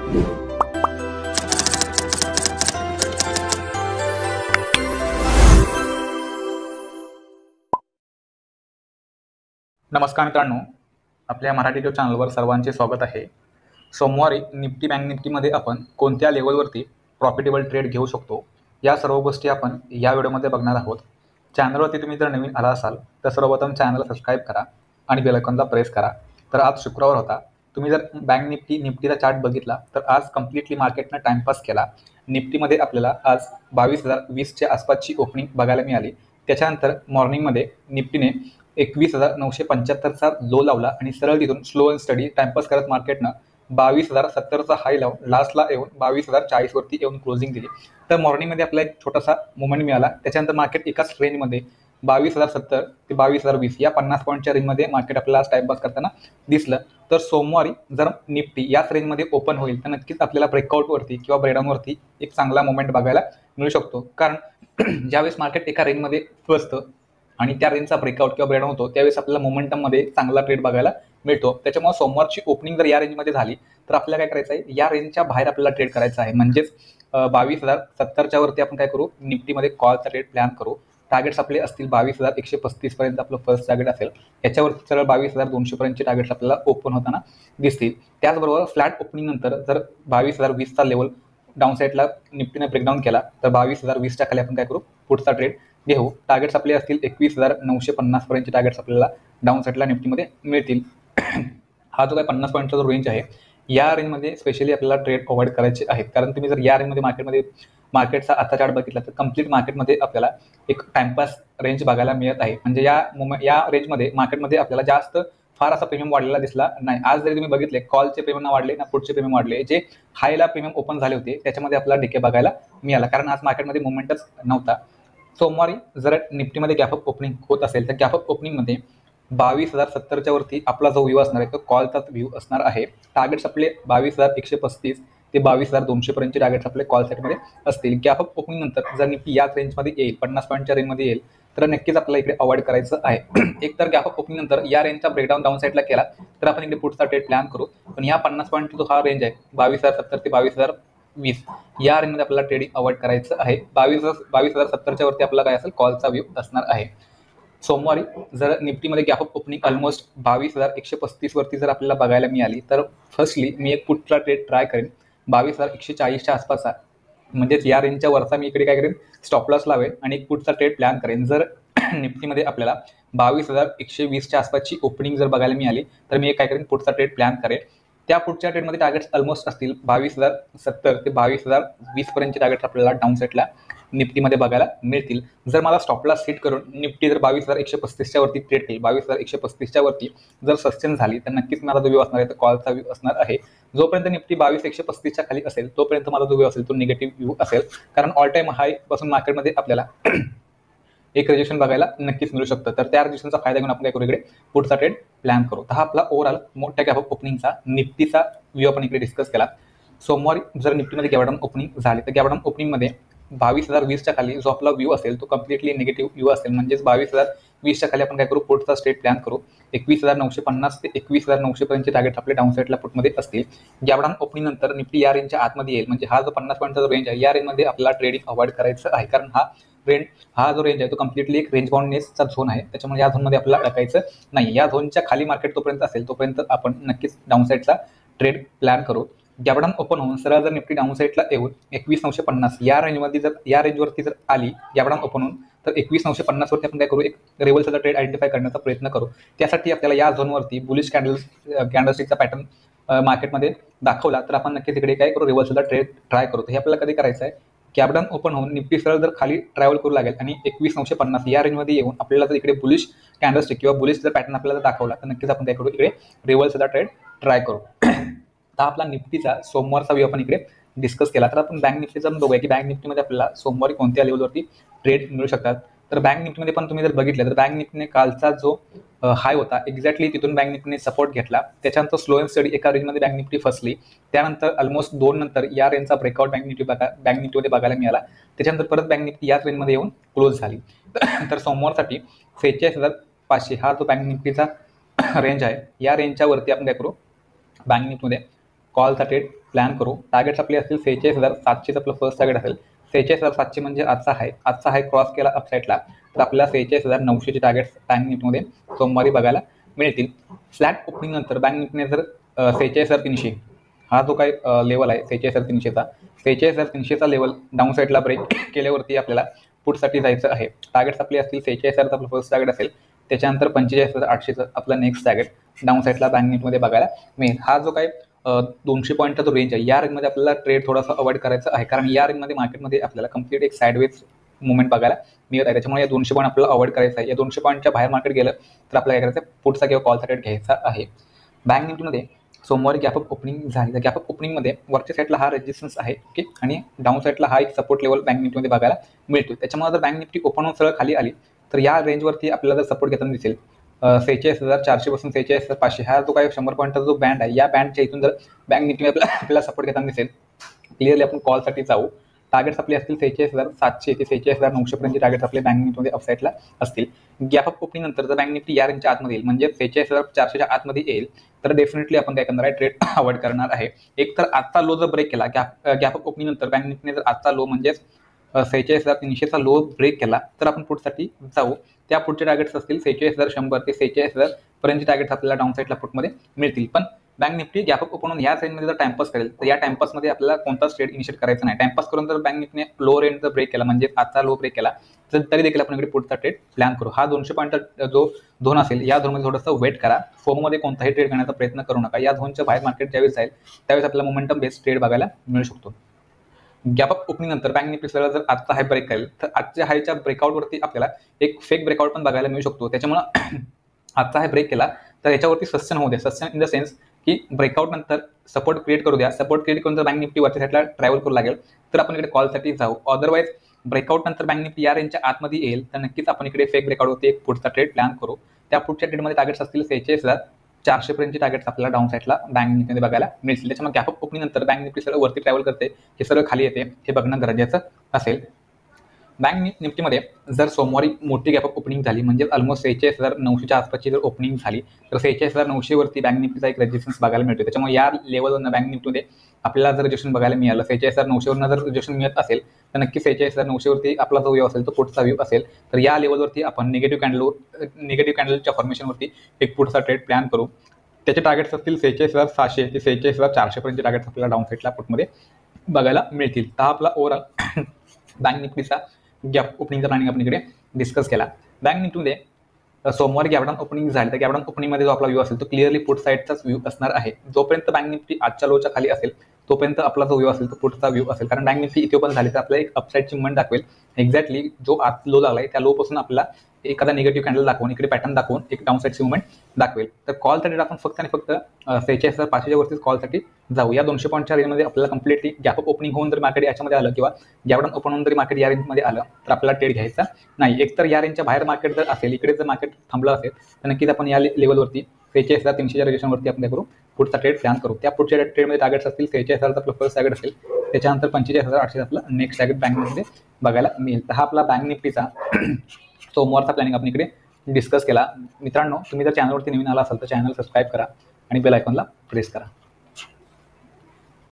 नमस्कार मित्रांनो, आपल्या मराठी यूट्यूब चॅनलवर सर्वांचे स्वागत आहे। सोमवारी निफ्टी बँक निफ्टीमध्ये आपण कोणत्या लेवलवरती प्रॉफिटेबल ट्रेड घेऊ शकतो या सर्व गोष्टी आपण या व्हिडिओमध्ये बघणार आहोत। चॅनलवरती तुम्ही जर नवीन आला असाल तर सर्वप्रथम चॅनलला सबस्क्राईब करा आणि बेल आयकॉनला प्रेस करा। तर आज शुक्रवार होता, तुम्ही जर बँक निफ्टीचा चार्ट बघितला तर आज कम्प्लिटली मार्केटनं टाइमपास केला। निफ्टीमध्ये आपल्याला आज 22,020च्या आसपासची ओपनिंग बघायला मिळाली। त्याच्यानंतर मॉर्निंगमध्ये निफ्टीने 21,975चा लो लावला आणि सरळ तिथून स्लो अँड स्टडी टाइमपास करत मार्केटनं 22,070चा हाय लावून लास्टला येऊन 22,040 वरती येऊन क्लोजिंग दिली। तर मॉर्निंगमध्ये आपल्याला एक छोटासा मुवमेंट मिळाला। त्याच्यानंतर मार्केट एकाच रेंजमध्ये 22,070 ते 22,020 या 50 पॉईंटच्या रेंजमध्ये मार्केट आपल्याला आज टाइमपास करताना दिसलं। तर सोमवारी जर निफ्टी याच रेंजमध्ये ओपन होईल तर नक्कीच आपल्याला ब्रेकआउटवरती किंवा ब्रेकडाऊनवरती एक चांगला मुवमेंट बघायला मिळू शकतो। कारण ज्यावेळेस मार्केट एका रेंजमध्ये बसतं आणि त्या रेंजचा ब्रेकआउट किंवा ब्रेकडाऊन होतो त्यावेळेस आपल्याला मोमेंटममध्ये चांगला ट्रेड बघायला मिळतो। त्याच्यामुळे सोमवारची ओपनिंग जर या रेंजमध्ये झाली तर आपल्याला काय करायचं आहे, या रेंजच्या बाहेर आपल्याला ट्रेड करायचा आहे। म्हणजेच 22,070च्या वरती आपण काय करू, निफ्टीमध्ये कॉलचा ट्रेड प्लॅन करू। टार्गेट्स आपले असतील 22,135 पर्यंत आपलं फर्स्ट टार्गेट असेल। याच्यावरती सरळ 22,200 पर्यंतचे टार्गेट्स आपल्याला ओपन होताना दिसतील। त्याचबरोबर फ्लॅट ओपनिंग नंतर जर 22,020चा लेवल डाऊन साईडला निफ्टीने ब्रेकडाऊन केला तर 22,020च्या खाली आपण काय करू, पुढचा ट्रेड घेऊ। टार्गेट्स आपले असतील 21,950 पर्यंतचे टार्गेट्स आपल्याला डाऊन साईडला निफ्टीमध्ये मिळतील। हा जो काय 50 पॉईंटचा जो रेंज आहे या रेंजमध्ये स्पेशली आपल्याला ट्रेड अवॉइड करायचे आहेत। कारण तुम्ही जर या रेंजमध्ये मार्केटचा आता चार्ट बघितला तर कम्प्लीट मार्केटमध्ये आपल्याला एक टाइमपास रेंज बघायला मिळत आहे। म्हणजे या रेंजमध्ये मार्केटमध्ये आपल्याला जास्त फार असा प्रीमियम वाढलेला दिसला नाही। आज जरी तुम्ही बघितले कॉलचे प्रीमियम वाढले ना पुढचे प्रीमियम वाढले, जे हायला प्रीमियम ओपन झाले होते त्याच्यामध्ये आपल्याला डिके बघायला मिळाला, कारण आज मार्केटमध्ये मुवमेंटच नव्हता। सोमवारी जर निफ्टीमध्ये गॅप अप ओपनिंग होत असेल तर गॅप अप ओपनिंगमध्ये 22,070च्या वरती आपला जो व्ह्यू असणार आहे तो कॉलचा व्ह्यू असणार आहे। टार्गेट्स आपले 22,135 ते 22,200 पर्यंतचे टार्गेट्स आपले कॉल सेटमध्ये असतील। गॅप अप ओपनिंग नंतर जर निफ्टी याच रेंजमध्ये येईल, 50 पॉईंटच्या रेंजमध्ये येईल तर नक्कीच आपल्याला इकडे अवॉइड करायचं आहे। एक तर गॅप अप ओपनिंग नंतर या रेंजचा ब्रेकडाऊन डाऊन साईडला केला तर आपण इकडे पुढचा ट्रेड प्लॅन करू। पण या 50 पॉईंटचा जो हा रेंज आहे 22,070 ते 22,020 या रेंजमध्ये आपल्याला ट्रेडिंग अवॉइड करायचं आहे। 22,070च्या वरती आपला काय असेल, कॉलचा व्ह्यू असणार आहे। सोमवारी जर निफ्टीमध्ये गॅप अप ओपनिंग ऑलमोस्ट 22,135 वरती जर आपल्याला बघायला मिळाली तर फर्स्टली मी एक पुटचा ट्रेड ट्राय करेन 22,140च्या आसपासचा। म्हणजेच या रेंजच्या वरचा मी इकडे काय करेन, स्टॉप लॉस लावेन आणि एक पुटचा ट्रेड प्लॅन करेन। जर निफ्टीमध्ये आपल्याला 22,120च्या आसपासची ओपनिंग जर बघायला मिळाली तर मी काय करेन, पुटचा ट्रेड प्लॅन करेन। त्या पुढच्या ट्रेडमध्ये टार्गेट्स ऑलमोस्ट असतील 22,070 ते 22,020 पर्यंतचे टार्गेट्स आपल्याला डाऊन साईडला निफ्टीमध्ये बघायला मिळतील। जर मला स्टॉपला सेट करून निफ्टी जर 22,135च्या वरती ट्रेड केली, 22,135च्या वरती जर सस्टेन झाली तर नक्कीच माझा जो व्ह्यू असणार आहे तो कॉलचा व्ह्यू असणार आहे। जोपर्यंत निफ्टी 22,135च्या खाली असेल तोपर्यंत माझा जो व्ह्यू असेल तो निगेटिव्ह व्ह्यू असेल, कारण ऑल टाइम हाय पासून मार्केटमध्ये आपल्याला एक रिजेक्शन बघायला नक्कीच मिळू शकतं। तर त्या रिजेक्शनचा फायदा घेऊन आपण काय करू, इकडे पुढचा ट्रेड प्लॅन करू। तर हा आपला ओव्हरऑल मोठ्या गॅप अप ओपनिंगचा निफ्टीचा व्ह्यू आपण इकडे डिस्कस केला। सोमवारी जर निफ्टीमध्ये गॅप डाऊन ओपनिंग झाली तर गॅप डाऊन ओपनिंगमध्ये 22,020च्या खाली जो आपला व्ह्यू असेल तो कम्प्लिटली निगेटिव्ह व्ह्यू असेल। म्हणजेच 22,020च्या खाली आपण काय करू, पुढचा स्ट्रेट प्लॅन करू। 21,950 ते 21,900 पर्यंतचे टार्गेट आपले डाऊन साईडला पुटमध्ये असतील। गॅप डाऊन ओपनिंग नंतर निफ्टी या रेंजच्या आतमध्ये येईल, म्हणजे हा जो 50 पॉईंटचा जो रेंज आहे या रेंजमध्ये आपल्याला ट्रेडिंग अवॉइड करायचं आहे। कारण हा जो रेंज आहे तो कम्प्लिटली एक रेंज बाउंडनेसचा झोन आहे, त्याच्यामुळे या झोनमध्ये आपल्याला टाकायचं नाही। या झोनच्या खाली मार्केट तोपर्यंत असेल तोपर्यंत आपण नक्कीच डाऊन साईडचा ट्रेड प्लॅन करू। गॅप डाऊन ओपन होऊन सरळ जर निफ्टी डाऊन साईडला येऊन 21,950 या रेंजमध्ये जर या रेंजवरती जर आली गॅप डाऊन ओपन होऊन तर 21,950 वरती आपण काय करू, एक रिव्हर्सलचा ट्रेड आयडेंटिफाय करण्याचा प्रयत्न करू। त्यासाठी आपल्याला या झोनवरती बुलिश कॅन्डलस्टिकचा पॅटर्न मार्केटमध्ये दाखवला तर आपण नक्कीच तिकडे काय करू, रिव्हर्सलचा ट्रेड ट्राय करू। तर हे आपल्याला कधी करायचं आहे, गॅप डाऊन ओपन होऊन निफ्टी सरळ जर खाली ट्रॅव्हल करू लागेल आणि 21,950 या रेंजमध्ये येऊन आपल्याला जर इकडे बुलिश कॅन्डलस्टिक किंवा बुलिश जर पॅटर्न आपल्याला दाखवला तर नक्कीच आपण काय करू, इकडे रिव्हर्सलचा ट्रेड ट्राय करू। तर आपला निफ्टीचा सोमवारचा व्ह्यू आपण इकडे डिस्कस केला। तर आपण बँक निफ्टीचा बघूया की बँक निफ्टीमध्ये आपल्याला सोमवारी कोणत्या लेवलवरती ट्रेड मिळू शकतात। तर बँक निफ्टीमध्ये पण तुम्ही जर बघितलं तर बँक निफ्टीने कालचा जो हाय होता एक्झॅक्टली तिथून बँक निफ्टीने सपोर्ट घेतला। त्याच्यानंतर स्लो अँड स्टडी एका रेंजमध्ये बँक निफ्टी फसली। त्यानंतर ऑलमोस्ट 2 नंतर या रेंजचा ब्रेकआउट बँक निफ्टीमध्ये बघायला मिळाला। त्याच्यानंतर परत बँक निफ्टी याच रेंजमध्ये येऊन क्लोज झाली। तर सोमवारसाठी 46,500 हा जो बँक निफ्टीचा रेंज आहे या रेंजच्या वरती आपण काय करू, बँक निफ्टीमध्ये कॉलचा ट्रेड प्लॅन करू. टार्गेट्स आपले असतील 46,700 आपलं फर्स्ट टार्गेट असेल. 46,700 म्हणजे आजचा हाय क्रॉस केला अपसाईडला तर आपल्याला 46,900चे टार्गेट्स बँक निफ्टीमध्ये सोमवारी बघायला मिळतील. फ्लॅट ओपनिंग नंतर बँक निफ्टीने जर 46,300 हा जो काही लेवल आहे 46,300चा 46,300चा लेवल डाऊन साईडला ब्रेक केल्यावरती आपल्याला पुटसाठी जायचं आहे. टार्गेट्स आपले असतील 46,000 आपलं फर्स्ट टार्गेट असेल. त्याच्यानंतर 45,800 आपलं नेक्स्ट टार्गेट डाऊन साईडला बँक निफ्टीमध्ये बघायला मिळेल. हा जो काही 200 पॉईंटचा जो रेंज आहे या रेंजमध्ये आपल्याला ट्रेड थोडासा अवॉइड करायचा आहे, कारण या रेंजमध्ये मार्केटमध्ये आपल्याला कम्प्लीट एक साईडवेज मुवमेंट बघायला मिळत आहे. त्याच्यामुळे या 200 पॉईंट आपल्याला अवॉइड करायचं आहे. या 200 पॉईंटच्या बाहेर मार्केट गेलं तर आपल्याला काय करायचं, पुटचा किंवा कॉलचा ट्रेड घ्यायचा आहे. बँक निफ्टीमध्ये सोमवारी गॅप अप ओपनिंग झाली तर गॅप अप ओपनिंगमध्ये वरच्या साईडला हा रेजिस्टन्स आहे ओके, आणि डाऊन साईडला हा एक सपोर्ट लेवल बँक निफ्टीमध्ये बघायला मिळतो. त्याच्यामुळे जर बँक निफ्टी ओपन होऊन सरळ खाली आली तर या रेंजवरती आपल्याला जर सपोर्ट घेताना दिसेल 46,400 पासून 46,500 हा जो काही 100 पॉईंटचा जो बँड आहे या बँडच्या इथून जर बँक निफ्टी आपल्याला सपोर्ट घेताना दिसेल क्लिअरली आपण कॉलसाठी जाऊ. टार्गेट्स आपले असतील 46,700 ते 46,900 पर्यंत टार्गेट्स आपले बँक निफ्टीमध्ये अपसाईडला असतील. गॅप अप ओपनिंग नंतर जर बँक निफ्टी या रेंजच्या आतमध्ये येईल म्हणजे 46,400च्या आतमध्ये येईल तर डेफिनेटली आपण काय करणार आहे, ट्रेड अवॉइड करणार आहे. एक तर आजचा लो जर ब्रेक केला गॅप अप ओपनिंग नंतर बँक निफ्टीने जर आजचा लो म्हणजेच 46,300चा लो ब्रेक केला तर आपण पुटसाठी जाऊ. त्या पुढचे टार्गेट्स असतील 46,100 ते 46,000 पर्यंतचे टार्गेट्स आपल्याला डाऊन साईडला पुटमध्ये मिळतील. पण bank Nifty gap up open या रेंजमध्ये जर टाइमपास करेल तर या टाइमपासमध्ये आपल्याला कोणताच ट्रेड इनिशिएट करायचा नाही. टाइमपास करून जर बँक निफ्टीने लो रेंज जर ब्रेक केला म्हणजे आजचा लो ब्रेक केला तर तरी देखील आपण इकडे पुढचा ट्रेड प्लॅन करू. हा 200 पॉईंटचा जो झोन असेल या झोनमध्ये थोडंसं वेट करा. फोममध्ये कोणताही ट्रेड करण्याचा प्रयत्न करू नका. या झोनच्या बाहेर मार्केट ज्यावेळेस जाईल त्यावेळेस आपल्याला मोमेंटम बेस्ड ट्रेड बघायला मिळू शकतो. गॅप अप ओपनिंग नंतर बँक निफ्टी सरळ जर आजचा हाय ब्रेक करेल तर आजच्या हायच्या ब्रेकआउटवरती आपल्याला एक फेक ब्रेकआउट पण बघायला मिळू शकतो. त्याच्यामुळे आजचा हाय ब्रेक केला तर याच्यावरती सस्टेन होऊ द्या. सस्टेन इन द सेन्स की ब्रेकआउट नंतर सपोर्ट क्रिएट करू द्या. सपोर्ट क्रिएट करून जर बँक निफ्टी वरच्या साईडला ट्रॅव्हल करू लागेल तर आपण इकडे कॉलसाठी जाऊ. अदरवाईज ब्रेकआउट नंतर बँक निफ्टी या रेंजच्या आतमध्ये येईल तर नक्कीच आपण इकडे फेक ब्रेकआउटवरती एक पुढचा ट्रेड प्लॅन करू. त्या पुढच्या ट्रेडमध्ये टार्गेट्स असतील 46,400 पर्यंतचे टार्गेट्स आपल्याला डाऊन साईडला बँक निफ्टीमध्ये बघायला मिळतील. त्याच्यामुळे गॅप अप ओपनिंग नंतर बँक निफ्टी सरळ वरती ट्रॅव्हल करते हे सरळ खाली येते हे बघणं गरजेचं असेल. बँक निफ्टीमध्ये जर सोमवारी मोठी गॅप अप ओपनिंग झाली म्हणजे ऑलमोस्ट 46,900च्या आसपासची जर ओपनिंग झाली तर 46,900 वरती बँक निफ्टीचा एक रेजिस्टन्स बघायला मिळतो. त्याच्यामुळे या लेवलवरनं बँक निफ्टीमध्ये आपल्याला जर रिजेक्शन बघायला मिळालं 46,900 वरनं जर रिजेक्शन मिळत असेल तर नक्की 46,900 वरती आपला जो व्यू असेल तो पुढचा व्यू असेल. तर या लेवलवरती आपण निगेटिव्ह कॅन्डलच्या फॉर्मेशनवरती एक पुढचा ट्रेड प्लॅन करू. त्याचे टार्गेट्स असतील 46,700 ते 46,400 पर्यंत टार्गेट्स आपल्याला डाऊन साईडला पुटमध्ये बघायला मिळतील. तर हा आपला ओव्हरऑल बँक निफ्टीचा गॅप ओपनिंगचा प्लॅनिंग आपण इकडे डिस्कस केला. बँक निफ्टीमध्ये सोमवारी गॅपडाऊन ओपनिंग झाली तर गॅपडाऊन ओपनिंगमध्ये जो आपला व्यू असेल तो क्लिअरली पुट साईडचाच व्यू असणार आहे. जोपर्यंत बँक निफ्टी आजच्या लोच्या खाली असेल तोपर्यंत आपला जो व्यू असेल तो पुटचा व्यू असेल, कारण बँक निफ्टी इथे ओपन झाली तर आपल्याला एक अपसाईडची मूव्हमेंट दाखवेल. एक्झॅक्टली जो आज लो लागला आहे त्या लो पासून आपल्याला एखादा निगेटिव्ह कॅन्डल दाखवून इकडे पॅटर्न दाखवून एक डाऊन साईडची मूव्हमेंट दाखवेल. तर कॉलसाठी आपण फक्त आणि फक्त 46,500च्या वरतीच कॉलसाठी जाऊ. या 200 पॉईंटच्या रेंजमध्ये आपल्याला कम्प्लिटली गॅप अप ओपनिंग होऊन जर मार्केट याच्यामध्ये आलं किंवा गॅपडाऊन ओपन होऊन जरी मार्केट या रेंजमध्ये आलं तर आपल्याला ट्रेड घ्यायचा नाही. एकतर या रेंजच्या बाहेर मार्केट जर असेल इकडे जर मार्केट थांबलं असेल तर नक्कीच आपण या लेवलवरती 46,300च्या रेजिस्ट्रेशनवरती आपण काय करू, पुढचा ट्रेड प्लॅन करू. त्या पुढच्या ट्रेडमध्ये टार्गेट्स असतील 46,000चा आपलं फर्स्ट टार्गेट असेल, त्याच्यानंतर 45,800 आपलं नेक्स्ट टार्गेट बँकमध्ये बघायला मिळेल. तर हा आपला बँक निफ्टीचा सोमवारचा प्लॅनिंग आपण इकडे डिस्कस केला. मित्रांनो, तुम्ही जर चॅनलवरती नवीन आला असाल तर चॅनल सबस्क्राईब करा आणि बेल आयकॉनला प्रेस करा.